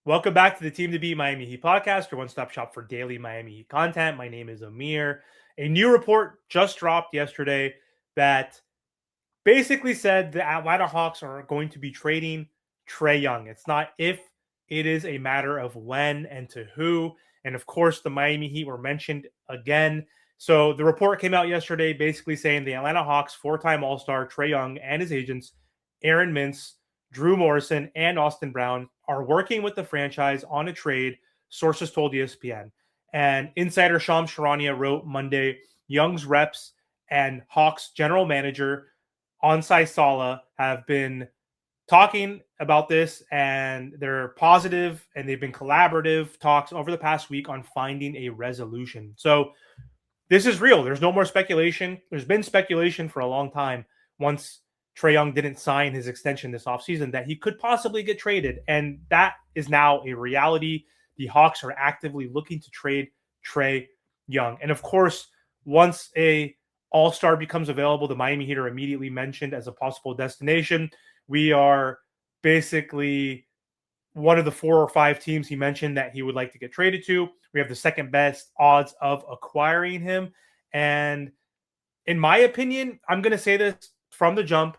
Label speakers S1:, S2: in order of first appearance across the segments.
S1: Welcome back to the Team to Beat Miami Heat podcast, your one-stop shop for daily Miami Heat content. My name is Amir. A new report just dropped yesterday that basically said the Atlanta Hawks are going to be trading Trae Young. It's not if, it is a matter of when and to who. And of course, the Miami Heat were mentioned again. So the report came out yesterday basically saying the Atlanta Hawks four-time All-Star Trae Young and his agents, Aaron Mintz, Drew Morrison, and Austin Brown are working with the franchise on a trade, sources told ESPN. And insider Shams Charania wrote Monday, Young's reps and Hawks general manager Onsai Sala have been talking about this, and they're positive and they've been collaborative talks over the past week on finding a resolution. So this is real. There's no more speculation. There's been speculation for a long time once Trae Young didn't sign his extension this offseason that he could possibly get traded. And that is now a reality. The Hawks are actively looking to trade Trae Young. And of course, once a all-star becomes available, the Miami Heat are immediately mentioned as a possible destination. We are basically one of the 4 or 5 teams he mentioned that he would like to get traded to. We have the second best odds of acquiring him. And in my opinion, I'm going to say this from the jump,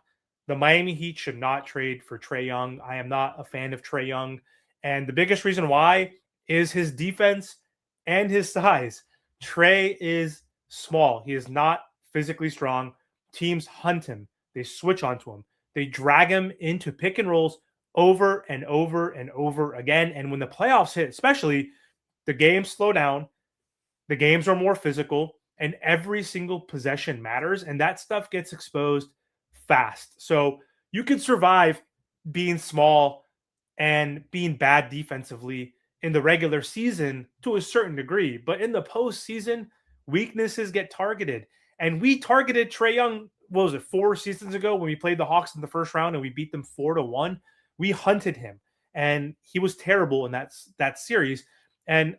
S1: the Miami Heat should not trade for Trae Young. I am not a fan of Trae Young. And the biggest reason why is his defense and his size. Trae is small. He is not physically strong. Teams hunt him. They switch onto him. They drag him into pick and rolls over and over and over again. And when the playoffs hit, especially, the games slow down. The games are more physical, and every single possession matters. And that stuff gets exposed fast. So you can survive being small and being bad defensively in the regular season to a certain degree. But in the postseason, weaknesses get targeted. And we targeted Trae Young, what was it, 4 seasons ago when we played the Hawks in the first round and we beat them 4-1. We hunted him, and he was terrible in that series. And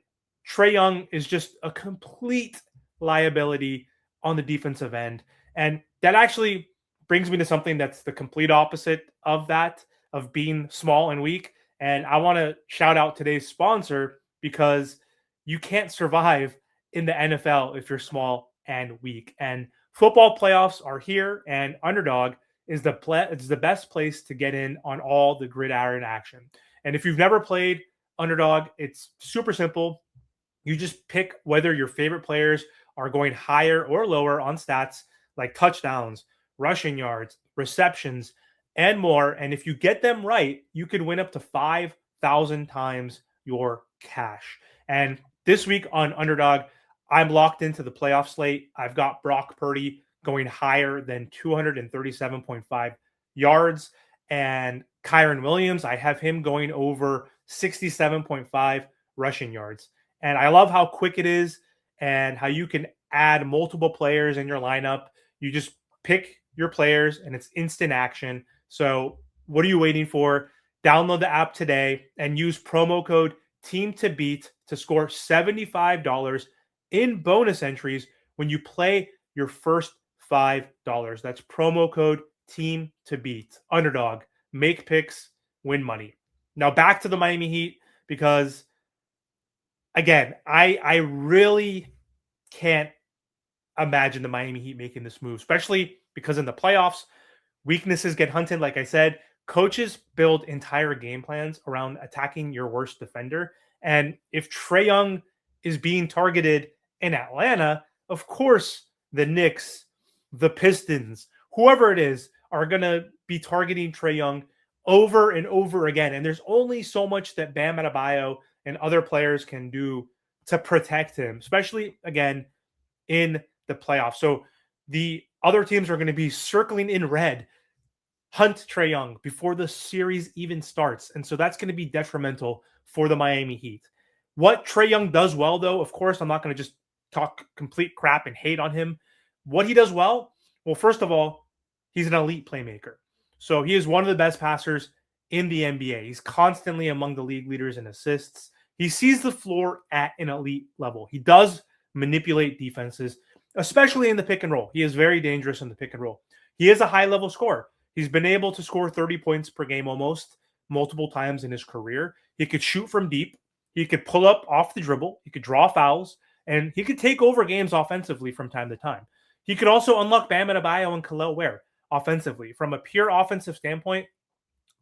S1: Trae Young is just a complete liability on the defensive end. And that actually brings me to something that's the complete opposite of that, of being small and weak. And I want to shout out today's sponsor, because you can't survive in the NFL if you're small and weak. And football playoffs are here, and Underdog is it's the best place to get in on all the gridiron action. And if you've never played Underdog, it's super simple. You just pick whether your favorite players are going higher or lower on stats like touchdowns, rushing yards, receptions, and more. And if you get them right, you can win up to 5,000 times your cash. And this week on Underdog, I'm locked into the playoff slate. I've got Brock Purdy going higher than 237.5 yards. And Kyron Williams, I have him going over 67.5 rushing yards. And I love how quick it is and how you can add multiple players in your lineup. You just pick your players and it's instant action. So what are you waiting for? Download the app today and use promo code TEAMTOBEAT to score $75 in bonus entries when you play your first $5. That's promo code TEAMTOBEAT. Underdog. Make picks, win money. Now back to the Miami Heat, because again, I really can't imagine the Miami Heat making this move, especially because in the playoffs, weaknesses get hunted. Like I said, coaches build entire game plans around attacking your worst defender. And if Trae Young is being targeted in Atlanta, of course, the Knicks, the Pistons, whoever it is, are going to be targeting Trae Young over and over again. And there's only so much that Bam Adebayo and other players can do to protect him, especially, again, in the playoffs. So the other teams are going to be circling in red, hunt Trae Young before the series even starts. And so that's going to be detrimental for the Miami Heat. What Trae Young does well, though, of course, I'm not going to just talk complete crap and hate on him. What he does well, first of all, he's an elite playmaker. So he is one of the best passers in the NBA. He's constantly among the league leaders in assists. He sees the floor at an elite level. He does manipulate defenses, especially in the pick and roll. He is very dangerous in the pick and roll. He is a high-level scorer. He's been able to score 30 points per game almost multiple times in his career. He could shoot from deep. He could pull up off the dribble. He could draw fouls, and he could take over games offensively from time to time. He could also unlock Bam Adebayo and Khalil Ware offensively. From a pure offensive standpoint,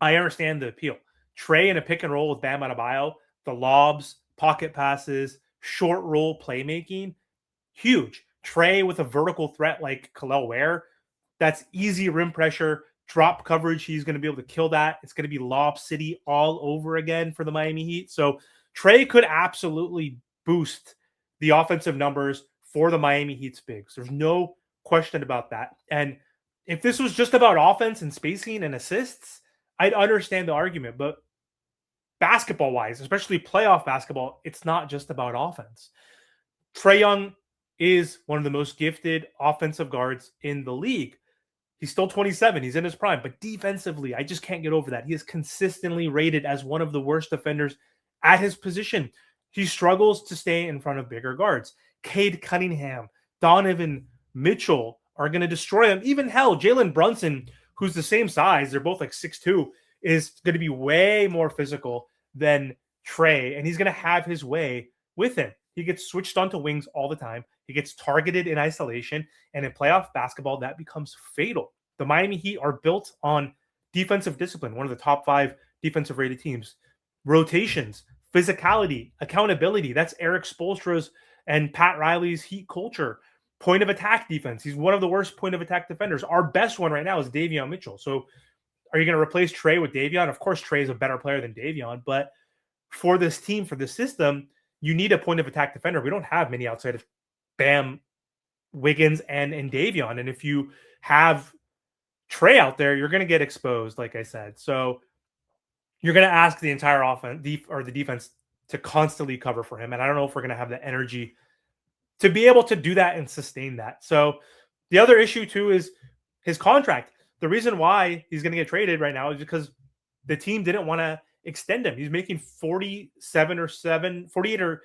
S1: I understand the appeal. Trae in a pick and roll with Bam Adebayo, the lobs, pocket passes, short roll playmaking, huge. Trae with a vertical threat like Khalil Ware, that's easy rim pressure, drop coverage. He's going to be able to kill that. It's going to be Lob City all over again for the Miami Heat. So Trae could absolutely boost the offensive numbers for the Miami Heat's bigs. There's no question about that. And if this was just about offense and spacing and assists, I'd understand the argument. But basketball wise, especially playoff basketball, it's not just about offense. Trae Young is one of the most gifted offensive guards in the league. He's still 27. He's in his prime. But defensively, I just can't get over that. He is consistently rated as one of the worst defenders at his position. He struggles to stay in front of bigger guards. Cade Cunningham, Donovan Mitchell are going to destroy him. Even hell, Jalen Brunson, who's the same size, they're both like 6'2", is going to be way more physical than Trae, and he's going to have his way with him. He gets switched onto wings all the time. He gets targeted in isolation, and in playoff basketball, that becomes fatal. The Miami Heat are built on defensive discipline, one of the top 5 defensive rated teams. Rotations, physicality, accountability. That's Eric Spoelstra's and Pat Riley's Heat culture. Point of attack defense. He's one of the worst point of attack defenders. Our best one right now is Davion Mitchell. So are you going to replace Trae with Davion? Of course, Trae is a better player than Davion, but for this team, for this system, you need a point of attack defender. We don't have many outside of Bam, Wiggins, and Davion. And if you have Trae out there, you're going to get exposed, like I said. So you're going to ask the entire offense or the defense to constantly cover for him. And I don't know if we're going to have the energy to be able to do that and sustain that. So the other issue too is his contract. The reason why he's going to get traded right now is because the team didn't want to extend him. He's making 48 or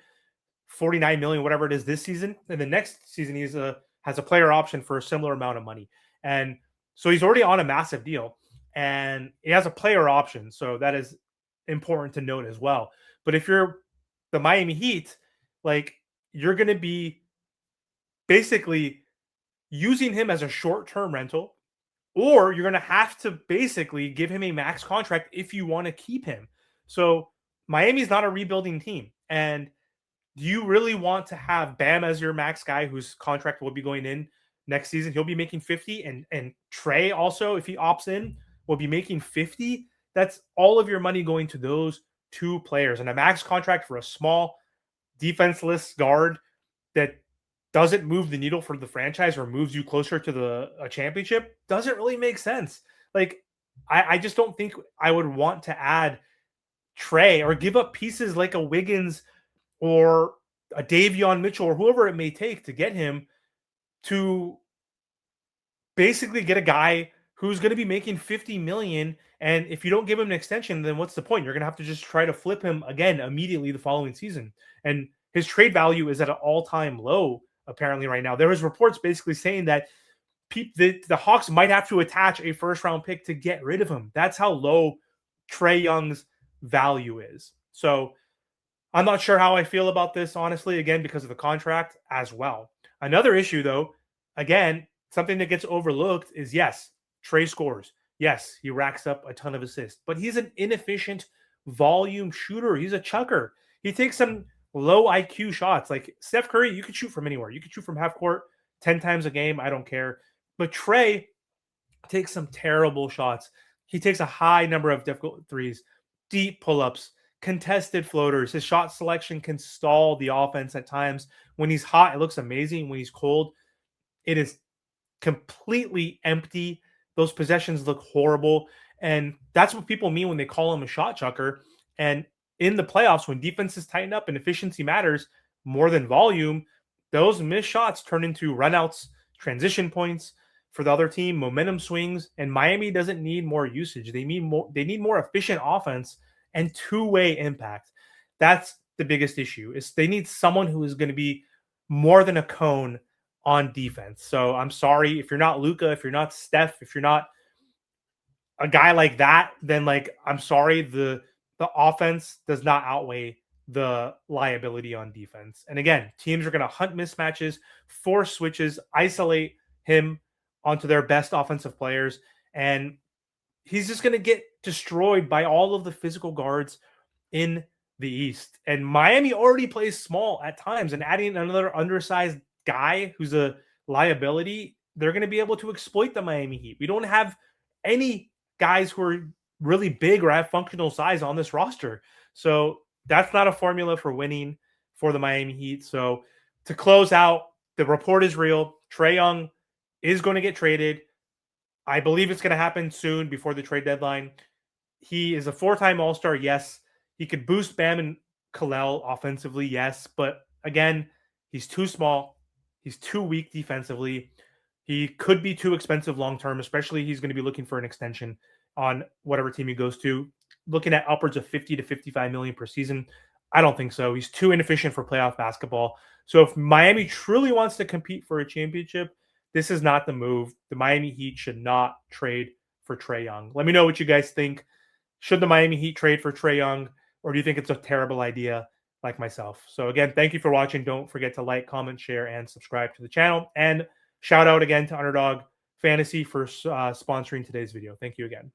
S1: 49 million, whatever it is this season. And the next season, he's has a player option for a similar amount of money. And so he's already on a massive deal and he has a player option. So that is important to note as well. But if you're the Miami Heat, like you're going to be basically using him as a short-term rental, or you're going to have to basically give him a max contract if you want to keep him. So Miami's not a rebuilding team. And do you really want to have Bam as your max guy whose contract will be going in next season? He'll be making 50. And Trae also, if he opts in, will be making 50. That's all of your money going to those 2 players. And a max contract for a small defenseless guard that doesn't move the needle for the franchise or moves you closer to a championship doesn't really make sense. Like, I just don't think I would want to add Trae or give up pieces like a Wiggins or a Davion Mitchell or whoever it may take to get him to basically get a guy who's going to be making 50 million. And if you don't give him an extension, then what's the point? You're going to have to just try to flip him again immediately the following season. And his trade value is at an all-time low apparently right now. There was reports basically saying that the Hawks might have to attach a first-round pick to get rid of him. That's how low Trae Young's value is. So I'm not sure how I feel about this, honestly, again, because of the contract as well. Another issue, though, again, something that gets overlooked is, yes, Trae scores. Yes, he racks up a ton of assists, but he's an inefficient volume shooter. He's a chucker. He takes some low IQ shots. Like Steph Curry, you could shoot from anywhere. You could shoot from half court 10 times a game. I don't care. But Trae takes some terrible shots. He takes a high number of difficult threes, deep pull-ups, contested floaters. His shot selection can stall the offense at times. When he's hot, it looks amazing. When he's cold, it is completely empty. Those possessions look horrible. And that's what people mean when they call him a shot chucker. And in the playoffs, when defenses tighten up and efficiency matters more than volume, those missed shots turn into runouts, transition points for the other team, momentum swings. And Miami doesn't need more usage. They need more efficient offense and two-way impact. That's the biggest issue. Is they need someone who is going to be more than a cone on defense. So I'm sorry if you're not Luka, if you're not Steph, if you're not a guy like that, then like I'm sorry, the the offense does not outweigh the liability on defense. And again, teams are going to hunt mismatches, force switches, isolate him onto their best offensive players. And he's just going to get destroyed by all of the physical guards in the East. And Miami already plays small at times, and adding another undersized guy who's a liability, they're going to be able to exploit the Miami Heat. We don't have any guys who are really big or have functional size on this roster. So that's not a formula for winning for the Miami Heat. So to close out, the report is real. Trae Young is going to get traded. I believe it's going to happen soon before the trade deadline. He is a four-time All-Star, yes. He could boost Bam and Kalel offensively, yes. But again, he's too small. He's too weak defensively. He could be too expensive long-term, especially he's going to be looking for an extension on whatever team he goes to. Looking at upwards of 50 to 55 million per season. I don't think so. He's too inefficient for playoff basketball. So if Miami truly wants to compete for a championship, this is not the move. The Miami Heat should not trade for Trae Young. Let me know what you guys think. Should the Miami Heat trade for Trae Young, or do you think it's a terrible idea like myself? So again, thank you for watching. Don't forget to like, comment, share, and subscribe to the channel. And shout out again to Underdog Fantasy for sponsoring today's video. Thank you again.